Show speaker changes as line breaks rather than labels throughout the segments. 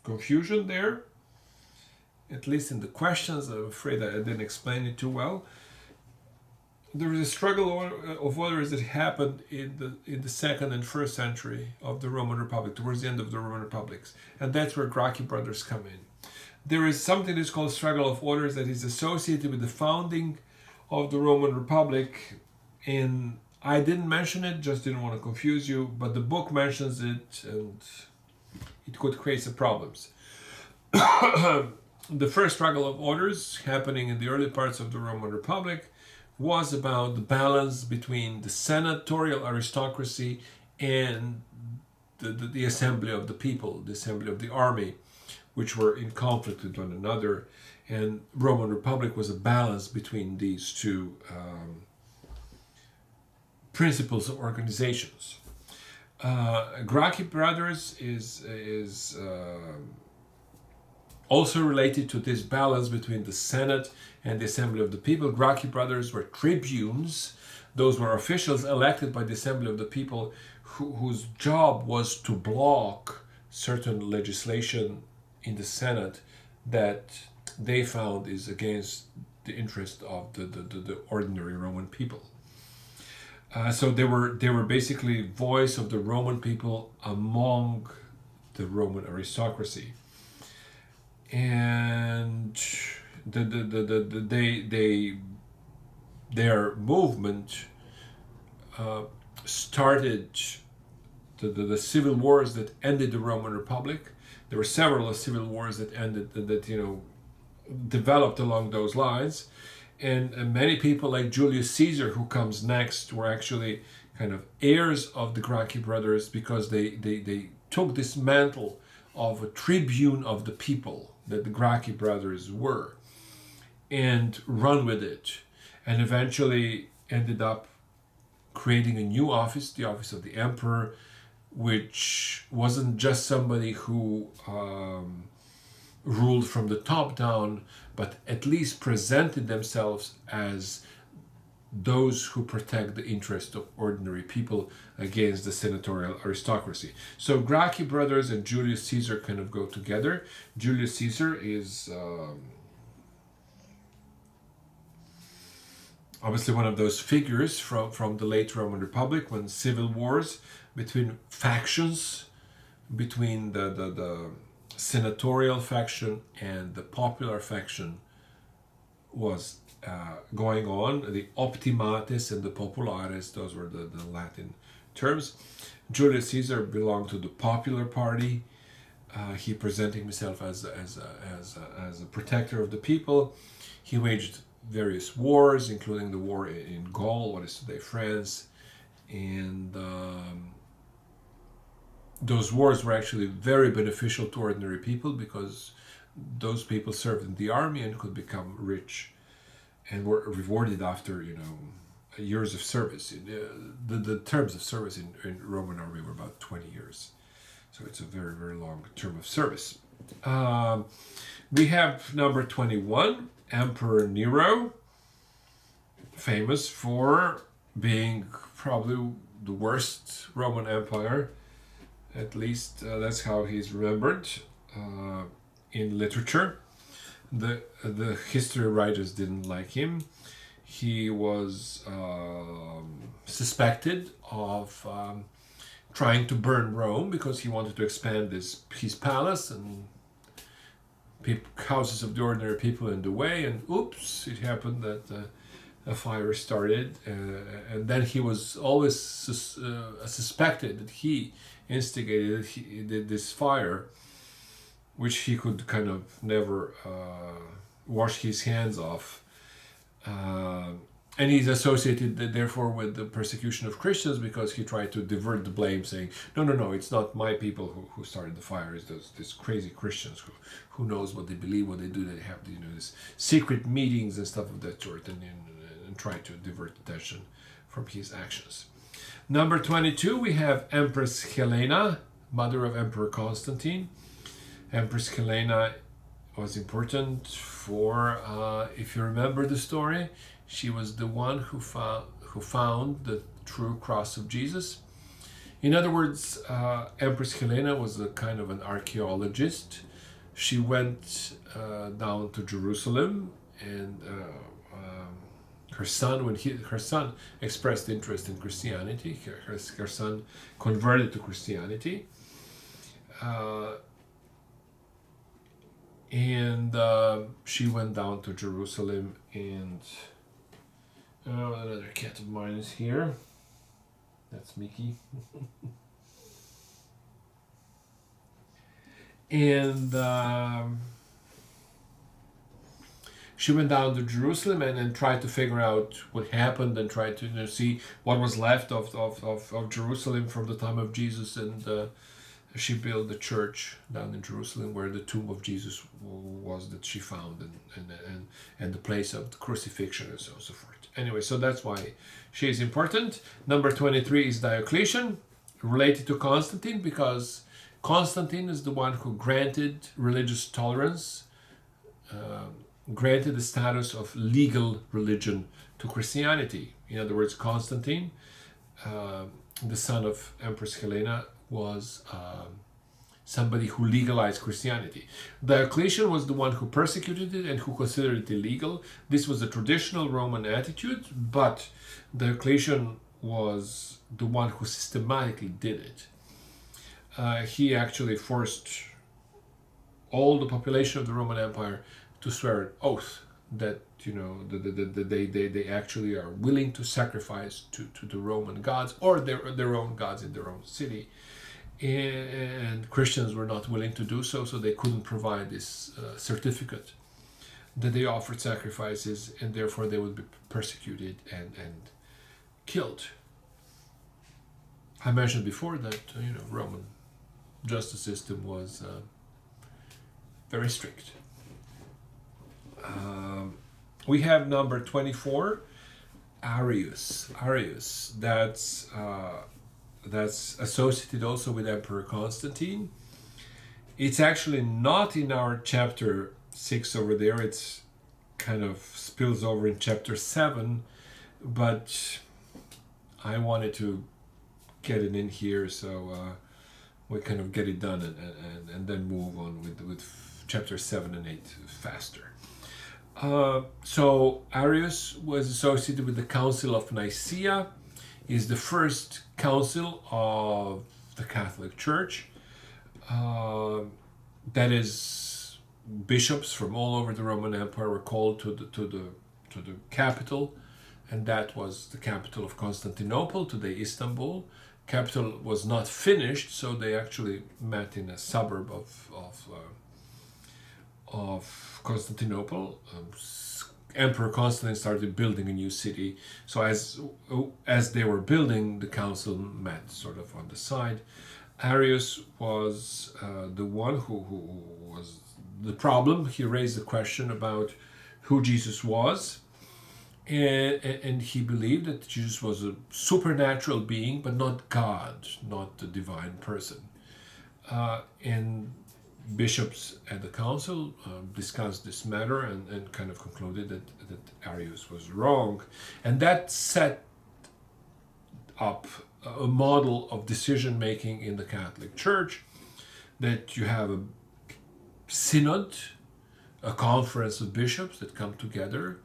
confusion there, at least in the questions. I'm afraid I didn't explain it too well. There was a struggle of orders that happened in the second and first century of the Roman Republic, towards the end of the Roman Republics, and that's where Gracchi brothers come in. There is something that's called struggle of orders that is associated with the founding of the Roman Republic, and I didn't mention it, just didn't want to confuse you, but the book mentions it, and it could create some problems. The first struggle of orders happening in the early parts of the Roman Republic was about the balance between the senatorial aristocracy and the assembly of the people, the assembly of the army, which were in conflict with one another. And Roman Republic was a balance between these two principles of organizations. Gracchi brothers is also related to this balance between the Senate and the Assembly of the People. Gracchi brothers were tribunes. Those were officials elected by the Assembly of the People whose job was to block certain legislation in the Senate that they found is against the interest of the ordinary Roman people. So they were basically voice of the Roman people among the Roman aristocracy. And their movement started the civil wars that ended the Roman Republic. There were several civil wars that ended that developed along those lines, and many people like Julius Caesar, who comes next, were actually kind of heirs of the Gracchi brothers because they took this mantle of a tribune of the people that the Gracchi brothers were, and run with it, and eventually ended up creating a new office, the office of the emperor, which wasn't just somebody who ruled from the top down, but at least presented themselves as those who protect the interest of ordinary people against the senatorial aristocracy. So Gracchi brothers and Julius Caesar kind of go together. Julius Caesar is obviously one of those figures from the late Roman Republic, when civil wars between factions, between the senatorial faction and the popular faction was going on. The optimates and the populares, those were the Latin terms. Julius Caesar belonged to the popular party. He presented himself as a protector of the people. He waged various wars, including the war in Gaul, what is today France, and those wars were actually very beneficial to ordinary people because those people served in the army and could become rich and were rewarded after years of service. The terms of service in Roman army were about 20 years, so it's a very, very long term of service. We have number 21, Emperor Nero, famous for being probably the worst Roman Empire. At least that's how he's remembered in literature. The history writers didn't like him. He was suspected of trying to burn Rome because he wanted to expand his palace, and houses of the ordinary people in the way, and oops, it happened that a fire started, and then he was always suspected that he instigated this fire, which he could kind of never wash his hands off. And he's associated, therefore, with the persecution of Christians because he tried to divert the blame, saying, no, it's not my people who started the fire. It's these crazy Christians who knows what they believe, what they do. They have these secret meetings and stuff of that sort, and try to divert attention from his actions. Number 22, we have Empress Helena, mother of Emperor Constantine. Empress Helena was important for, if you remember the story, she was the one who found the true cross of Jesus. In other words, Empress Helena was a kind of an archaeologist. She went down to Jerusalem, and her son, when her son expressed interest in Christianity, her son converted to Christianity, and she went down to Jerusalem, and another cat of mine is here. That's Mickey. And she went down to Jerusalem and tried to figure out what happened, and tried to see what was left of Jerusalem from the time of Jesus. And she built the church down in Jerusalem where the tomb of Jesus was, that she found, and the place of the crucifixion, and so on and so forth. Anyway, so that's why she is important. Number 23 is Diocletian, related to Constantine, because Constantine is the one who granted religious tolerance, granted the status of legal religion to Christianity. In other words, Constantine, the son of Empress Helena, was somebody who legalized Christianity. Diocletian was the one who persecuted it and who considered it illegal. This was a traditional Roman attitude, but Diocletian was the one who systematically did it. He actually forced all the population of the Roman Empire to swear an oath that they actually are willing to sacrifice to the Roman gods, or their own gods in their own city. And Christians were not willing to do so, so they couldn't provide this certificate that they offered sacrifices, and therefore they would be persecuted and killed. I mentioned before that Roman justice system was very strict. We have number 24, Arius. Arius, that's associated also with Emperor Constantine. It's actually not in our chapter 6 over there. It's kind of spills over in chapter 7, but I wanted to get it in here, so we kind of get it done and then move on with chapter 7 and 8 faster. So Arius was associated with the Council of Nicaea. Is the first council of the Catholic Church. That is, bishops from all over the Roman Empire were called to the capital, and that was the capital of Constantinople, today Istanbul. Capital was not finished, so they actually met in a suburb of Constantinople. Emperor Constantine started building a new city. So as they were building, the council met sort of on the side. Arius was the one who was the problem. He raised the question about who Jesus was. And he believed that Jesus was a supernatural being, but not God, not the divine person. And bishops at the council discussed this matter and kind of concluded that Arius was wrong. And that set up a model of decision making in the Catholic Church, that you have a synod, a conference of bishops that come together,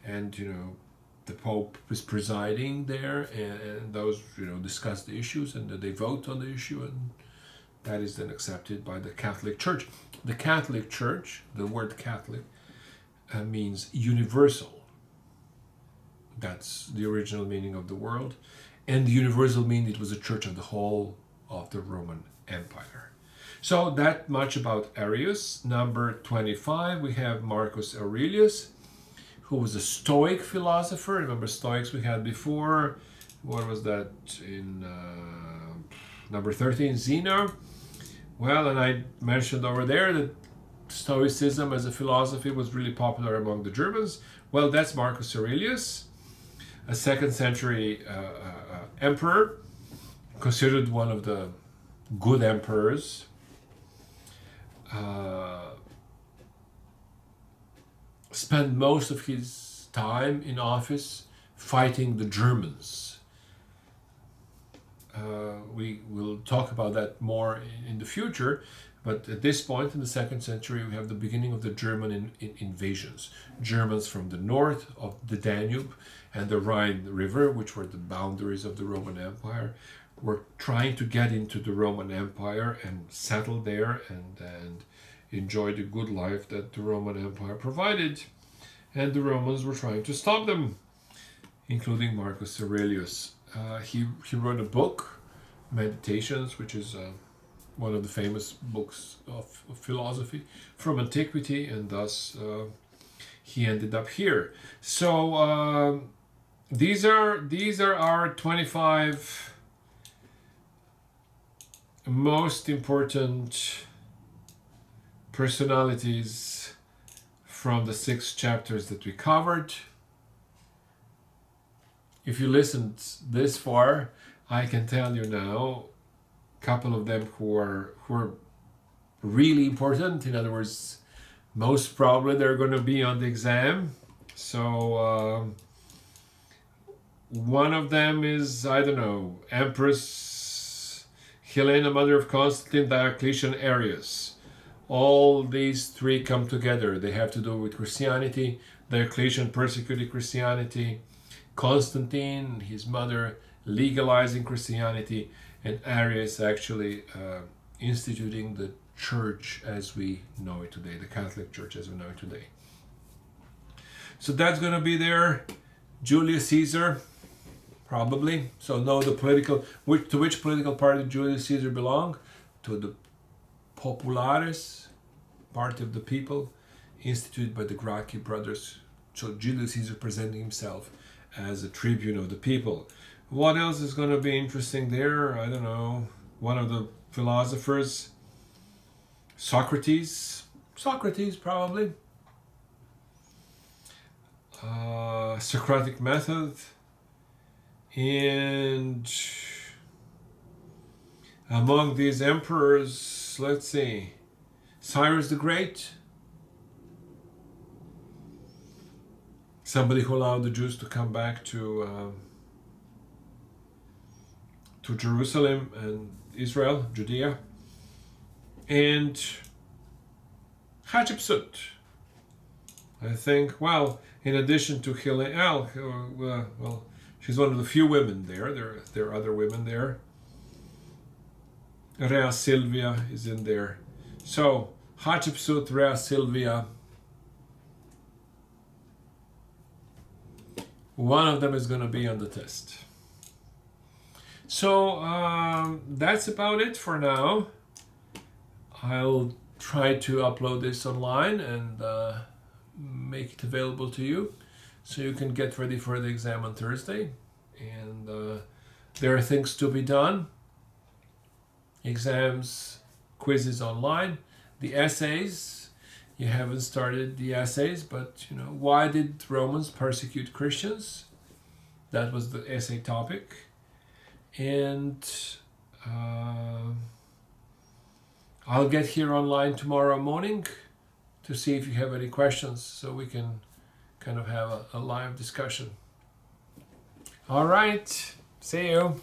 and the Pope is presiding there, and those discuss the issues, and they vote on the issue, and that is then accepted by the Catholic Church. The Catholic Church, the word Catholic, means universal. That's the original meaning of the word. And the universal meaning it was a church of the whole of the Roman Empire. So that much about Arius. Number 25, we have Marcus Aurelius, who was a Stoic philosopher. Remember Stoics we had before. What was that in number 13, Zeno? Well, and I mentioned over there that Stoicism as a philosophy was really popular among the Germans. Well, that's Marcus Aurelius, a 2nd century emperor, considered one of the good emperors. Spent most of his time in office fighting the Germans. We will talk about that more in the future, But at this point in the 2nd century, we have the beginning of the German invasions. Germans from the north of the Danube and the Rhine River, which were the boundaries of the Roman Empire, were trying to get into the Roman Empire and settle there and enjoy the good life that the Roman Empire provided. And the Romans were trying to stop them, including Marcus Aurelius. He wrote a book, Meditations, which is one of the famous books of philosophy from antiquity, and thus he ended up here. So these are our 25 most important personalities from the 6 chapters that we covered. If you listened this far, I can tell you now a couple of them who are really important. In other words, most probably they're going to be on the exam. So one of them is, I don't know, Empress Helena, mother of Constantine, Diocletian, Arius. All these 3 come together. They have to do with Christianity. Diocletian persecuted Christianity. Constantine, his mother, legalizing Christianity, and Arius actually instituting the church as we know it today, the Catholic Church as we know it today. So that's going to be there. Julius Caesar, probably. So know the to which political party Julius Caesar belonged? To the Populares, party of the people, instituted by the Gracchi brothers. So Julius Caesar presenting himself as a tribune of the people. What else is going to be interesting there? I don't know. One of the philosophers, Socrates, probably. Socratic method, and among these emperors, let's see, Cyrus the Great, somebody who allowed the Jews to come back to Jerusalem and Israel, Judea, and Hatshepsut. I think, well, in addition to Helena, well, she's one of the few women there. There are other women there. Rhea Silvia is in there. So, Hatshepsut, Rhea Silvia. One of them is going to be on the test. So, that's about it for now. I'll try to upload this online and make it available to you so you can get ready for the exam on Thursday. And there are things to be done. Exams, quizzes online, the essays. You haven't started the essays, but you know, why did Romans persecute Christians? That was the essay topic. And I'll get here online tomorrow morning to see if you have any questions so we can kind of have a live discussion. All right, see you.